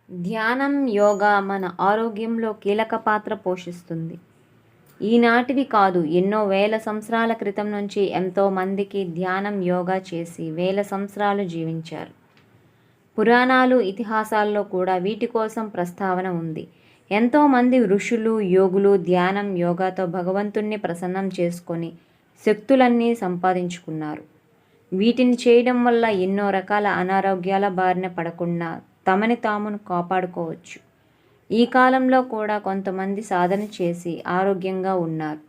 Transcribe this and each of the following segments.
ధ్యానం, యోగా మన ఆరోగ్యంలో కీలక పాత్ర పోషిస్తుంది. ఈనాటివి కాదు, ఎన్నో వేల సంవత్సరాల క్రితం నుంచి ఎంతోమందికి ధ్యానం, యోగా చేసి వేల సంవత్సరాలు జీవించారు. పురాణాలు, ఇతిహాసాల్లో కూడా వీటి కోసం ప్రస్తావన ఉంది. ఎంతోమంది ఋషులు, యోగులు ధ్యానం, యోగాతో భగవంతుణ్ణి ప్రసన్నం చేసుకొని శక్తులన్నీ సంపాదించుకున్నారు. వీటిని చేయడం వల్ల ఎన్నో రకాల అనారోగ్యాల బారిన పడకుండా తమని తామును కాపాడుకోవచ్చు. ఈ కాలంలో కూడా కొంతమంది సాధన చేసి ఆరోగ్యంగా ఉన్నారు.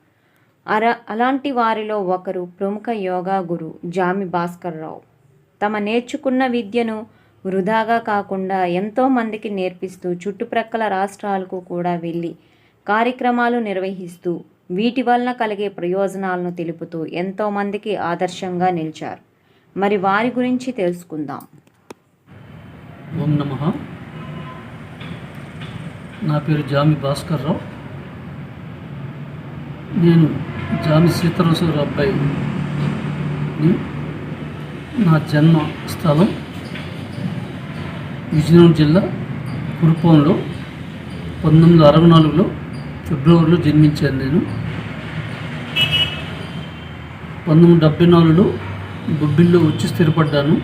అలాంటి వారిలో ఒకరు ప్రముఖ యోగా గురు జామి భాస్కర్ రావు. తమ నేర్చుకున్న విద్యను వృధాగా కాకుండా ఎంతోమందికి నేర్పిస్తూ చుట్టుప్రక్కల రాష్ట్రాలకు కూడా వెళ్ళి కార్యక్రమాలు నిర్వహిస్తూ వీటి వలన కలిగే ప్రయోజనాలను తెలుపుతూ ఎంతోమందికి ఆదర్శంగా నిలిచారు. మరి వారి గురించి తెలుసుకుందాం. ఓం నమః. నా పేరు జామి భాస్కర్ రావు. నేను జామి సీతారామరావు అబ్బాయిని. నా జన్మ స్థలం విజయనగరం జిల్లా కురుపాంలో 1964లో ఫిబ్రవరిలో జన్మించాను. నేను 1974లో బొబ్బిల్లో వచ్చి స్థిరపడ్డాను.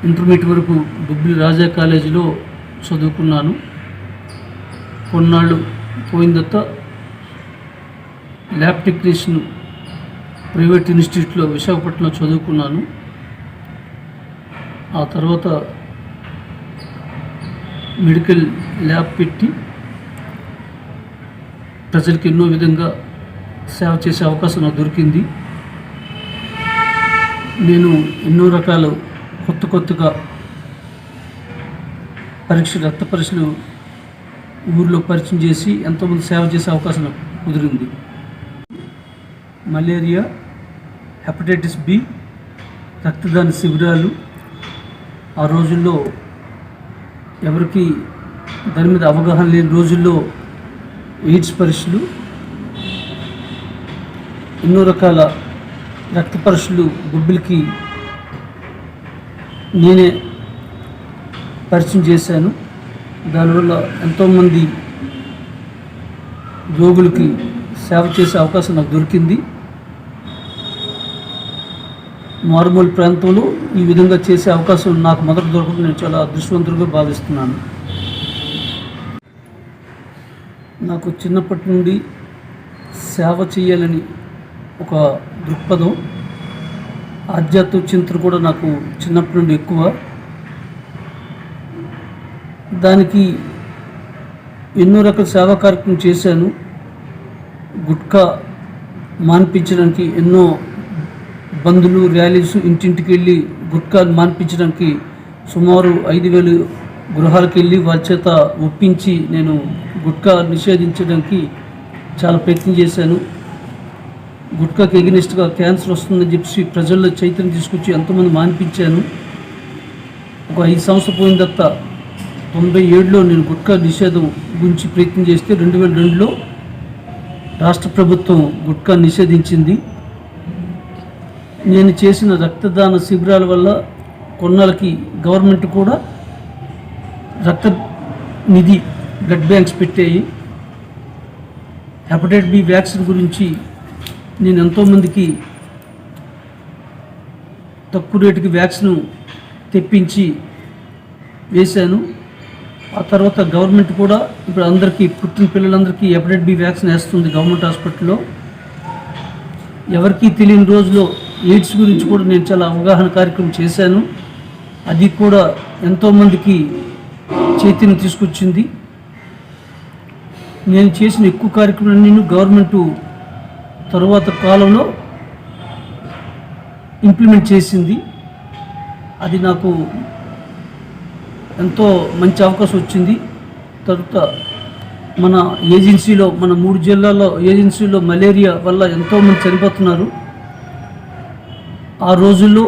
ఇంటర్మీడియట్ వరకు బొబ్బిలి రాజా కాలేజీలో చదువుకున్నాను. కొన్నాళ్ళు పోయిన తర్వాత ల్యాబ్ టెక్నీషియన్ ప్రైవేట్ ఇన్స్టిట్యూట్లో విశాఖపట్నంలో చదువుకున్నాను. ఆ తర్వాత మెడికల్ ల్యాబ్ పెట్టి ప్రజలకు ఎన్నో విధంగా సేవ చేసే అవకాశం నాకు దొరికింది. నేను ఎన్నో రకాల కొత్తగా రక్త పరీక్షలు ఊర్లో పరిచయం చేసి ఎంతోమంది సేవ చేసే అవకాశం నాకు కుదిరింది. మలేరియా, హెపటైటిస్ బి, రక్తదాన శిబిరాలు, ఆ రోజుల్లో ఎవరికి దాని మీద అవగాహన లేని రోజుల్లో ఎయిడ్స్ పరీక్షలు, ఎన్నో రకాల రక్త పరీక్షలు బొబ్బిలికి నేనే పరిచయం చేశాను. దానివల్ల ఎంతోమంది రోగులకి సేవ చేసే అవకాశం నాకు దొరికింది. మారుమూల ప్రాంతంలో ఈ విధంగా చేసే అవకాశం నాకు మొదట దొరకడం నేను చాలా అదృష్టవంతులుగా భావిస్తున్నాను. నాకు చిన్నప్పటి నుండి సేవ చేయాలని ఒక దృక్పథం, ఆధ్యాత్మిక చింతన కూడా నాకు చిన్నప్పటి నుండి ఎక్కువ. దానికి ఎన్నో రకాల సేవా కార్యక్రమం చేశాను. గుట్కా మాన్పించడానికి ఎన్నో బంధులు, ర్యాలీస్, ఇంటింటికి వెళ్ళి గుట్కా మాన్పించడానికి సుమారు 5,000 గృహాలకు వెళ్ళి వారి చేత ఒప్పించి నేను గుట్కా నిషేధించడానికి చాలా ప్రయత్నం చేశాను. గుట్కాకి ఎగనిస్ట్గా క్యాన్సర్ వస్తుందని చెప్పి ప్రజల్లో చైతన్యం తీసుకొచ్చి ఎంతోమంది మాన్పించాను. ఒక 5 సంవత్సరాలు పోయిన తర్వాత 97లో నేను గుట్కా నిషేధం గురించి ప్రయత్నం చేస్తే 2002లో రాష్ట్ర ప్రభుత్వం గుట్కా నిషేధించింది. నేను చేసిన రక్తదాన శిబిరాల వల్ల కొన్నాళ్ళకి గవర్నమెంట్ కూడా రక్త నిధి బ్లడ్ బ్యాంక్స్ పెట్టాయి. హెపటైటిస్ బి వ్యాక్సిన్ గురించి నేను ఎంతోమందికి తక్కువ రేటుకి వ్యాక్సిన్ తెప్పించి వేశాను. ఆ తర్వాత గవర్నమెంట్ కూడా ఇప్పుడు అందరికీ, పుట్టిన పిల్లలందరికీ హెపటైటిస్ బి వ్యాక్సిన్ వేస్తుంది గవర్నమెంట్ హాస్పిటల్లో. ఎవరికీ తెలియని రోజులో ఎయిడ్స్ గురించి కూడా నేను చాలా అవగాహన కార్యక్రమం చేశాను. అది కూడా ఎంతోమందికి చైతన్యం తీసుకొచ్చింది. నేను చేసిన ఎక్కువ కార్యక్రమాన్ని నేను గవర్నమెంటు తరువాత కాలంలో ఇంప్లిమెంట్ చేసింది. అది నాకు ఎంతో మంచి అవకాశం వచ్చింది. తర్వాత మన ఏజెన్సీలో, మన 3 జిల్లాల్లో ఏజెన్సీలో మలేరియా వల్ల ఎంతోమంది చనిపోతున్నారు. ఆ రోజుల్లో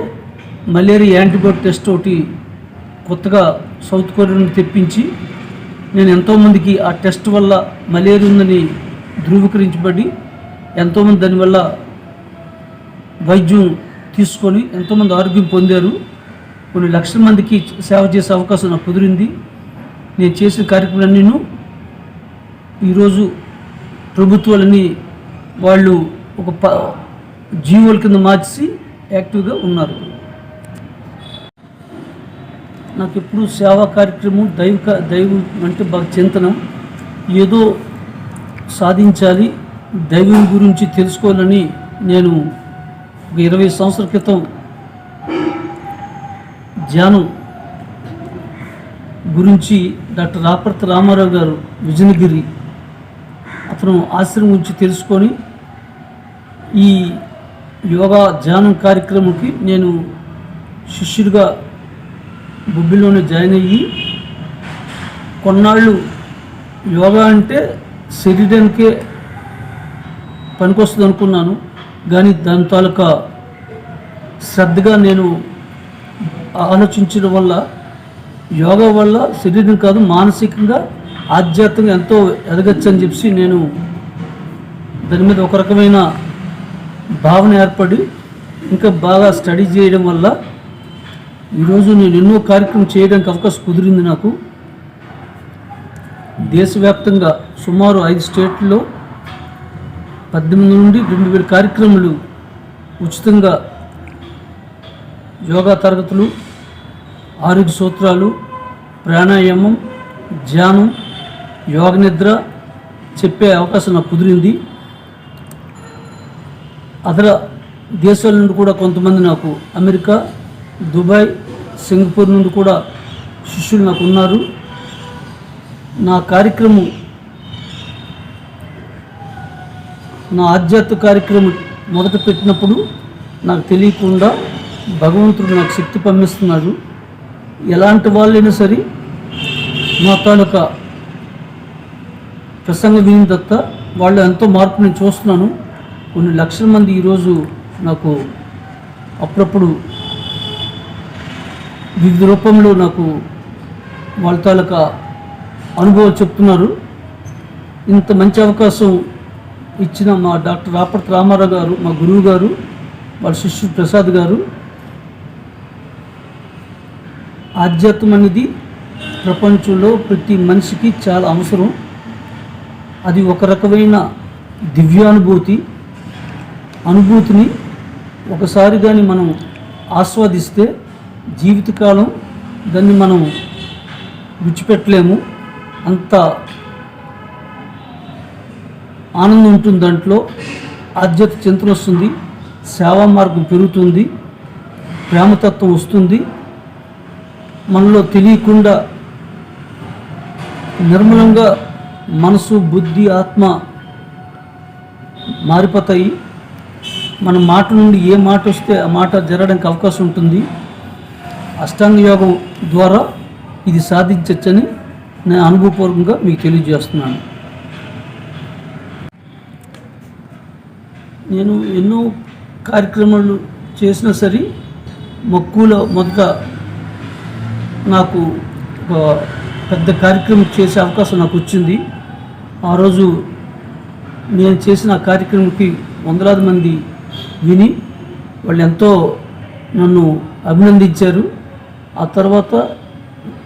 మలేరియా యాంటీబయాటిక్ టెస్ట్ ఒకటి కొత్తగా సౌత్ కొరియా నుండి తెప్పించి నేను ఎంతోమందికి ఆ టెస్ట్ వల్ల మలేరియా ఉందని ధృవీకరించబడి ఎంతోమంది దానివల్ల వైద్యం తీసుకొని ఎంతోమంది ఆరోగ్యం పొందారు. కొన్ని లక్షల మందికి సేవ చేసే అవకాశం నాకు కుదిరింది. నేను చేసిన కార్యక్రమాలన్నీ ఈరోజు ప్రభుత్వాలన్నీ వాళ్ళు ఒక జీవోల కింద మార్చి యాక్టివ్గా ఉన్నారు. నాకు ఎప్పుడు సేవా కార్యక్రమం దైవం అంటే బాగా చింతన, ఏదో సాధించాలి, దైవం గురించి తెలుసుకోవాలని నేను ఒక 20 సంవత్సరాల క్రితం ధ్యానం గురించి డాక్టర్ రాపర్తి రామారావు గారు విజయనగిరి అతను ఆశ్రమం గురించి తెలుసుకొని ఈ యోగా ధ్యానం కార్యక్రమంకి నేను శిష్యుడిగా బొబ్బిలోనే జాయిన్ అయ్యి కొన్నాళ్ళు యోగా అంటే శరీరానికే పనికొస్తుంది అనుకున్నాను. కానీ దాని తాలూకా శ్రద్ధగా నేను ఆలోచించడం వల్ల యోగా వల్ల శరీరం కాదు మానసికంగా ఆధ్యాత్మికంగా ఎంతో ఎదగచ్చు అని చెప్పి నేను దాని మీద ఒక రకమైన భావన ఏర్పడి ఇంకా బాగా స్టడీ చేయడం వల్ల ఈరోజు నేను ఎన్నో కార్యక్రమం చేయడానికి అవకాశం కుదిరింది. నాకు దేశవ్యాప్తంగా సుమారు 5 స్టేట్లలో 18 నుండి 2000 కార్యక్రమాలు ఉచితంగా యోగా తరగతులు, ఆరోగ్య సూత్రాలు, ప్రాణాయామం, ధ్యానం, యోగ నిద్ర చెప్పే అవకాశం నాకు కుదిరింది. అదర దేశాల నుండి కూడా కొంతమంది నాకు అమెరికా, దుబాయ్, సింగపూర్ నుండి కూడా శిష్యులు నాకు ఉన్నారు. నా కార్యక్రమం, నా ఆధ్యాత్మిక కార్యక్రమం మొదట పెట్టినప్పుడు నాకు తెలియకుండా భగవంతుడు నాకు శక్తి పంపిస్తున్నారు. ఎలాంటి వాళ్ళైనా సరే నా తాలూకా ప్రసంగం విని దత్త వాళ్ళు ఎంతో మార్పు నేను చూస్తున్నాను. కొన్ని లక్షల మంది ఈరోజు నాకు అప్పుడప్పుడు వివిధ రూపంలో నాకు వాళ్ళ తాలూకా అనుభవాలు చెప్తున్నారు. ఇంత మంచి అవకాశం ఇచ్చిన మా డాక్టర్ రాపర్తి రామారావు గారు, మా గురువు గారు, వాళ్ళ శిష్యుడు ప్రసాద్ గారు, ఆధ్యాత్మం అనేది ప్రపంచంలో ప్రతి మనిషికి చాలా అవసరం. అది ఒక రకమైన అనుభూతిని ఒకసారి కానీ మనం ఆస్వాదిస్తే జీవితకాలం దాన్ని మనం విడిచిపెట్టలేము. అంత ఆనందం ఉంటుంది దాంట్లో. ఆధ్యాత్మిక చింతన వస్తుంది, సేవా మార్గం పెరుగుతుంది, ప్రేమతత్వం వస్తుంది. మనలో తెలియకుండా నిర్మలంగా మనసు, బుద్ధి, ఆత్మ మారిపోతాయి. మన మాట నుండి ఏ మాట వస్తే ఆ మాట జరగడానికి అవకాశం ఉంటుంది. అష్టాంగ యోగం ద్వారా ఇది సాధించవచ్చని నేను అనుభవపూర్వకంగా మీకు తెలియజేస్తున్నాను. నేను ఎన్నో కార్యక్రమాలు చేసినా సరే మక్కువలో మొదట నాకు ఒక పెద్ద కార్యక్రమం చేసే అవకాశం నాకు వచ్చింది. ఆ రోజు నేను చేసిన ఆ కార్యక్రమంకి వందలాది మంది విని వాళ్ళు ఎంతో నన్ను అభినందించారు. ఆ తర్వాత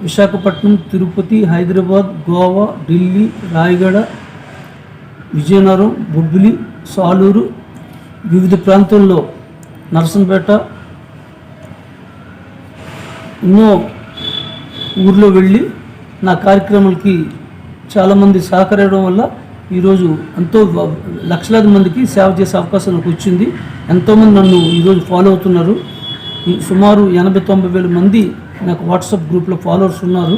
విశాఖపట్నం, తిరుపతి, హైదరాబాద్, గోవా, ఢిల్లీ, రాయగడ, విజయనగరం, బొబ్బిలి, సాలూరు, వివిధ ప్రాంతాల్లో నరసంపేట ఎన్నో ఊర్లో వెళ్ళి నా కార్యక్రమాలకి చాలామంది సహకరించడం వల్ల ఈరోజు ఎంతో లక్షలాది మందికి సేవ చేసే అవకాశం నాకు వచ్చింది. ఎంతోమంది నన్ను ఈరోజు ఫాలో అవుతున్నారు. సుమారు 80-90 వేల మంది నాకు వాట్సాప్ గ్రూప్లో ఫాలోవర్స్ ఉన్నారు.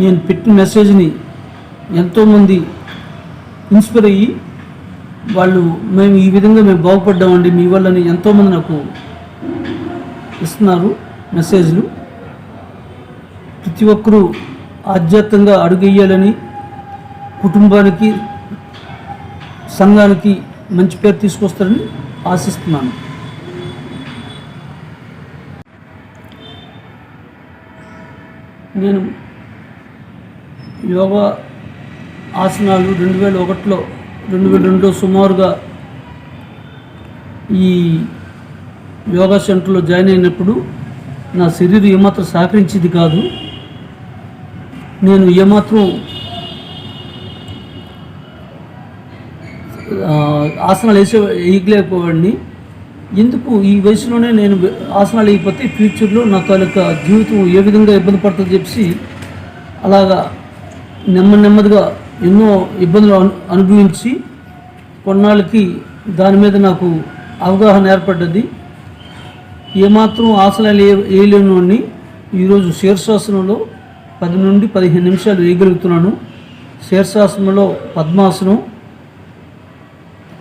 నేను పెట్టిన మెసేజ్ని ఎంతోమంది ఇన్స్పైర్ అయ్యి వాళ్ళు మేము ఈ విధంగా మేము బాగుపడ్డామండి మీ వల్లని ఎంతోమంది నాకు ఇస్తున్నారు మెసేజ్లు. ప్రతి ఒక్కరూ ఆధ్యాత్మికంగా అడుగేయాలని, కుటుంబానికి, సంఘానికి మంచి పేరు తీసుకొస్తారని ఆశిస్తున్నాను. నేను యోగా ఆసనాలు 2001లో 2002 సుమారుగా ఈ యోగా సెంటర్లో జాయిన్ అయినప్పుడు నా శరీరం ఏమాత్రం సహకరించేది కాదు. నేను ఏమాత్రం ఆసనాలు వేయలేకపోవాడిని. ఎందుకు ఈ వయసులోనే నేను ఆసనాలు వేయకపోతే ఫ్యూచర్లో నా తాలూకా జీవితం ఏ విధంగా ఇబ్బంది పడుతుందో చెప్పి అలాగా నెమ్మదిగా ఎన్నో ఇబ్బందులు అనుభవించి కొన్నాళ్ళకి దాని మీద నాకు అవగాహన ఏర్పడ్డది. ఏమాత్రం ఆసనాలు వేయలేని ఈరోజు శీర్షాసనంలో 10 నుండి 15 నిమిషాలు వేయగలుగుతున్నాను. శీర్షాసనంలో పద్మాసనం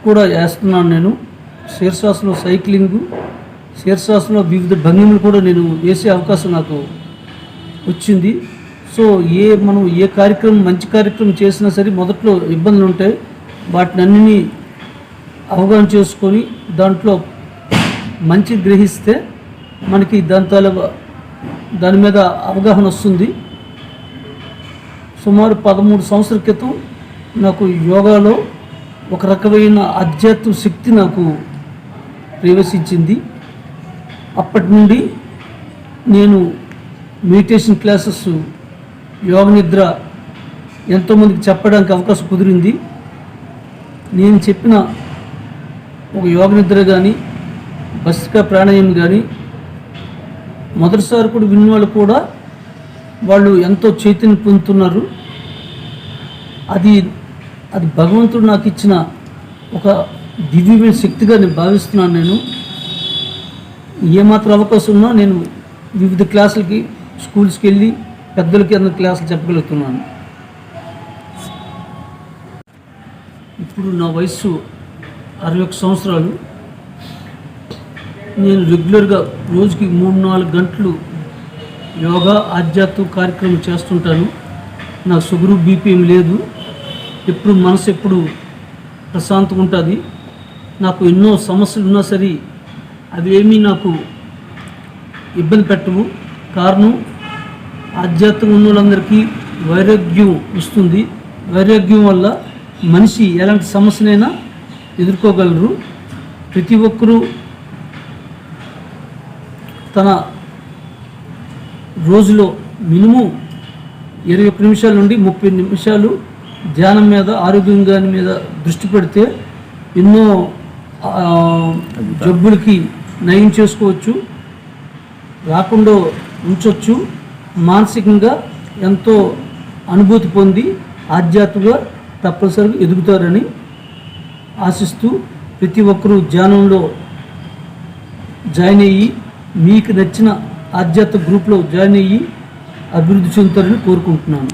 కూడా వేస్తున్నాను. నేను శీర్షాసనం సైక్లింగు, శీర్షాసనంలో వివిధ భంగిమలు కూడా నేను వేసే అవకాశం నాకు వచ్చింది. సో మనం ఏ కార్యక్రమం మంచి కార్యక్రమం చేసినా సరే మొదట్లో ఇబ్బందులు ఉంటాయి. వాటిని అన్నిని అవగాహన చేసుకొని దాంట్లో మంచి గ్రహిస్తే మనకి దాని మీద అవగాహన వస్తుంది. సుమారు 13 సంవత్సరాల క్రితం నాకు యోగాలో ఒక రకమైన ఆధ్యాత్మిక శక్తి నాకు ప్రవేశించింది. అప్పటి నుండి నేను మెడిటేషన్ క్లాసెస్, యోగ నిద్ర ఎంతోమందికి చెప్పడానికి అవకాశం కుదిరింది. నేను చెప్పిన ఒక యోగ నిద్ర కానీ భస్త్రికా ప్రాణాయామం కానీ మొదటిసారి కూడా విన్న వాళ్ళు కూడా వాళ్ళు ఎంతో చైతన్యం పొందుతున్నారు. అది భగవంతుడు నాకు ఇచ్చిన ఒక దివ్యమైన శక్తిగా నేను భావిస్తున్నాను. నేను ఏమాత్రం అవకాశం ఉన్నా నేను వివిధ క్లాసులకి, స్కూల్స్కి వెళ్ళి పెద్దలకి అందరి క్లాసులు చెప్పగలుగుతున్నాను. ఇప్పుడు నా వయసు 61 సంవత్సరాలు. నేను రెగ్యులర్గా రోజుకి 3-4 గంటలు యోగా ఆధ్యాత్మిక కార్యక్రమం చేస్తుంటాను. నాకు షుగరు, బీపీ ఏం లేదు. మనసు ఎప్పుడు ప్రశాంతంగా ఉంటుంది. నాకు ఎన్నో సమస్యలు ఉన్నా సరే అవి ఏమీ నాకు ఇబ్బంది పెట్టవు. కారణం ఆధ్యాత్మిక ఉన్న వాళ్ళందరికీ వైరాగ్యం వస్తుంది. వైరాగ్యం వల్ల మనిషి ఎలాంటి సమస్యనైనా ఎదుర్కోగలరు. ప్రతి ఒక్కరూ తన రోజులో మినిమం 21 నిమిషాల నుండి 30 నిమిషాలు ధ్యానం మీద, ఆరోగ్యంగా మీద దృష్టి పెడితే ఎన్నో జబ్బులకి నయం చేసుకోవచ్చు, రాకుండా ఉంచవచ్చు. మానసికంగా ఎంతో అనుభూతి పొంది ఆధ్యాత్మికంగా తప్పనిసరిగా ఎదుగుతారని ఆశిస్తూ ప్రతి ఒక్కరూ ధ్యానంలో జాయిన్ అయ్యి మీకు నచ్చిన ఆధ్యాత్మిక గ్రూప్లో జాయిన్ అయ్యి అభివృద్ధి చెందుతారని కోరుకుంటున్నాను.